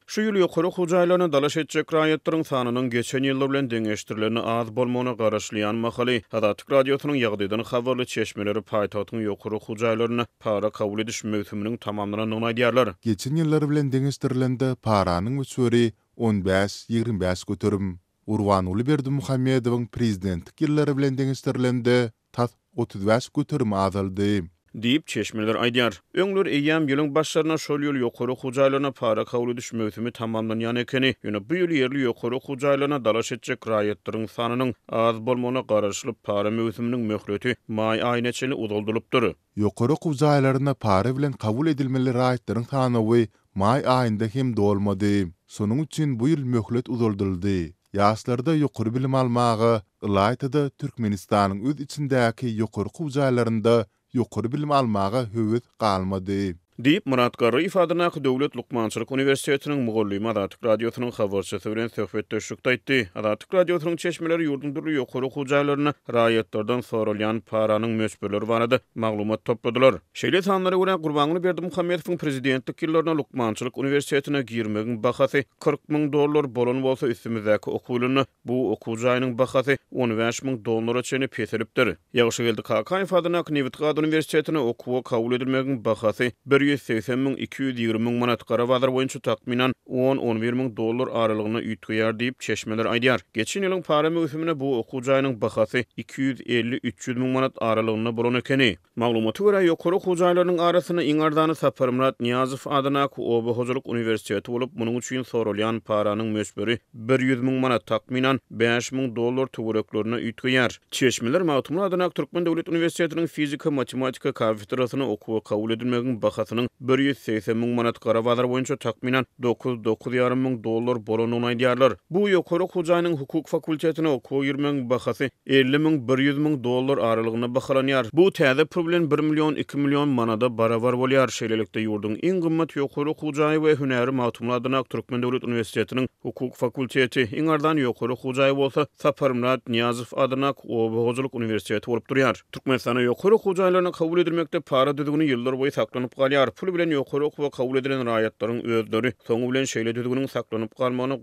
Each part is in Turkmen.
Şu ýyl ýokary hujaýlaryna dalaş etjek raýatlaryň sanynyň geçen ýyllar bilen deňeşdirilerini az bolmagyna garaşlaýan makaly Adatyk radiosynyň ýagdaýdan habarly çeşmeleri paýtagyň ýokary hujaýlaryna para kabul ediş möhüminiň tamamlanyny aýdýarlar. Geçen ýyllar bilen deňeşdirilende paranyň ösüri 15-25 götürüm. Urwanuly Berdimuhammedowyň prezidentlik ýyllary bilen deňeşdirilende tat 35 götürüm azaldy. Diýip çeşmeler aýdýar. Öňler eýýäm ýylyň başlaryna şol ýyl ýokary hujaýlaryna para kabul ediş möhümi tamamlanýan ekeni, ýöne bu ýyl ýerli ýokary hujaýlaryna dalaş etjek raýatlaryň sanynyň az bolmagyna garaşlyp para möhüminiň möhleti maý aýyna çenli uzaldylypdyr. Ýokary hujaýlaryna para bilen kabul edilmeli raýatlaryň sanyny maý aýynda hem dolmady. Sonuň üçin bu ýyl möhlet uzaldyldy. Ýaşlarda ýokary bilim almagy, Ilaytyda Türkmenistanyň öz içindäki ýokary hujaýlarynda ýokary bilim almaga höwet galmady. Diýip Murat Garryýew adynaky Döwlet Lukmançylyk Uniwersitetiniň mugallymy Adatyk radiosynyň habarçysy bilen söhbetdeşikde aýtdy. Adatyk radiosynyň çeşmeleri ýurdundyry ýokary hujaýlaryna raýatlardan sorulýan paranyň möçberleri barada maglumat topladylar. Şeýle sanlary görä Gurbanuly Berdimuhammedowyň prezidentlik ýyllaryna Lukmançylyk Uniwersitetine girmegiň bahasy $40,000 bolan bolsa üstümizdäki okuwlaryny bu okuwjaýynyň bahasy $15,000 çenli peselipdir. Ýagşygeldi Kakaýew adynaky Newitgad Uniwersitetine okuwa kabul edilmegiň bahasy 180,000-220,000 manat Garabazar boýunça takminan $10-11,000 aralygyna üýtgeýär diýip çeşmeler aýdýar. Geçen ýylyň para möhümine bu okuwjaýynyň bahasy 250-300,000 manat aralygyna bolan ekeni. Maglumata görä ýokary hujaýlarynyň arasyna iň ardany Saparmurat Niýazow adynaky Oba Hojalyk Uniwersiteti bolup, munyň üçin sorulýan paranyň möçberi 100,000 manat takminan $5,000 töwereklerine üýtgeýär. Çeşmeler Mawtumly adynaky Türkmen Döwlet Uniwersitetining fizika matematika kafedrasyna okuwa kabul edilmegiň bahasynyň 180,000 manat Garabazar boýunça takminan $9,500 bolanyny aýdýarlar. Bu ýokary hujaýynyň hukuk fakultetine okuwa girmegiň bahasy $50,000-100,000 aralygyna bahalanýar. Bu täze pul bilen 1 milyon 2 milyon manada barabar bolýar. Şeýlelikde ýurdun iň gymmat ýokary hujaý we hünäri Mawtumly adynaky Türkmen Döwlet Uniwersitetiniň hukuk fakulteti iň ardan ýokary hujaý bolsa Saparmurat Niýazow adynaky Oba Hojalyk Uniwersiteti bolup durýar. Türkmenistana ýokary hujaýlaryna kabul edilmekde para düdügini ýyllar boýy saklanyp galýar. Pul bilen ýokary okuwa kabul edilen raýatlaryň özleri soňu bilen şeýle düdüginiň saklanyp galmagyna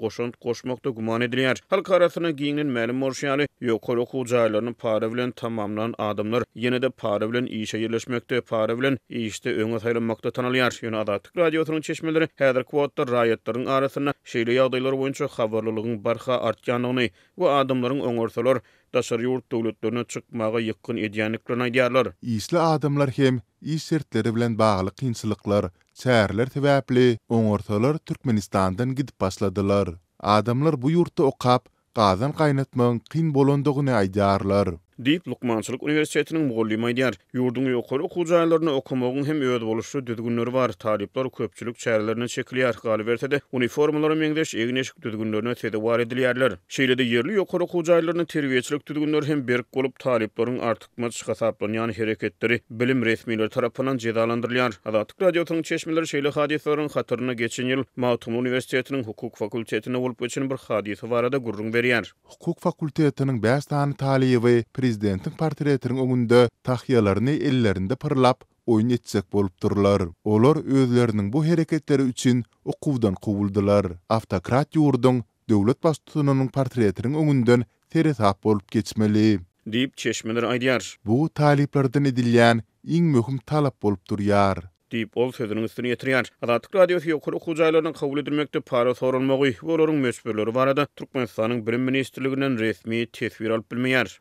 goşmakda guman edilýär. Halk arasyna giňen ma'lum bolýary ýokary hujaýlaryny para bilen tamamlanan adamlar ýene-de para bilen işe ýerleşmekde, para bilen işte öňe saýlanmakda tanalýar. Ýöne Adatyk radiosynyň çeşmeleri häzirki wagtda raýatlaryň arasyna şeýle ýagdaýlar boýunça habarlylygyň barha artýanyny we adamlaryň öňörseler daşary ýurt döwletlerine çykmaga ýykyn edýänliklerini aýdýarlar. Isli adamlar hem iş şertleri bilen bagly kynçylyklar, çärler sebäpli oňortalar Türkmenistandan gidip başladylar. Adamlar bu ýurtda okap, gazan gaýnatmagyň kyn bolandygyny aýdýarlar. Diýip Lukmançylyk Uniwersitetiniň mugallymy aýdýar. Ýurdun ýokary hujaýlaryny okumagyň hem öz boluşy düzgünleri bar. Talipler köpçülik çärelerine çekilýär. Galibertede uniformalary meňdeş egneşik düzgünlerine tedewar edilýärler. Şeýle-de ýerli ýokary hujaýlaryny terbiýeçilik düzgünleri hem berk bolup talipleriň artykmaç hasaplanýan hereketleri bilim resmiýetleri tarapyndan jedalandyrylýar. Adatyk radiosynyň çeşmeleri şeýle hadiselerin hatyryna geçen ýyl Mawtumly Uniwersitetiniň hukuk fakultetine bolup geçen bir hadise barada gurrun berýär. Hukuk fakultetiniň 5 tany taliby prezidentin portretiniň öňünde tahyýalaryny ellerinde pyrlap oýun etsek bolup durlar. Olar özleriniň bu hereketleri üçin okuwdan kowuldylar. Автократ ýurdun döwlet başçysynyň portretiniň öňünden teretap bolup geçmeli diýip çeşmeler aýdýar. Bu taliplerden edilýän iň möhüm talap bolup durýar. Diýip ol sözüniň üstüne ýetirýär. Adatyk radiosy ýokary hujaýlarynyň kabul edilmekde para sorulmagy we olaryň möçberleri barada Türkmenistanyň bilim ministrliginden resmi tesbir alyp bilmeýär.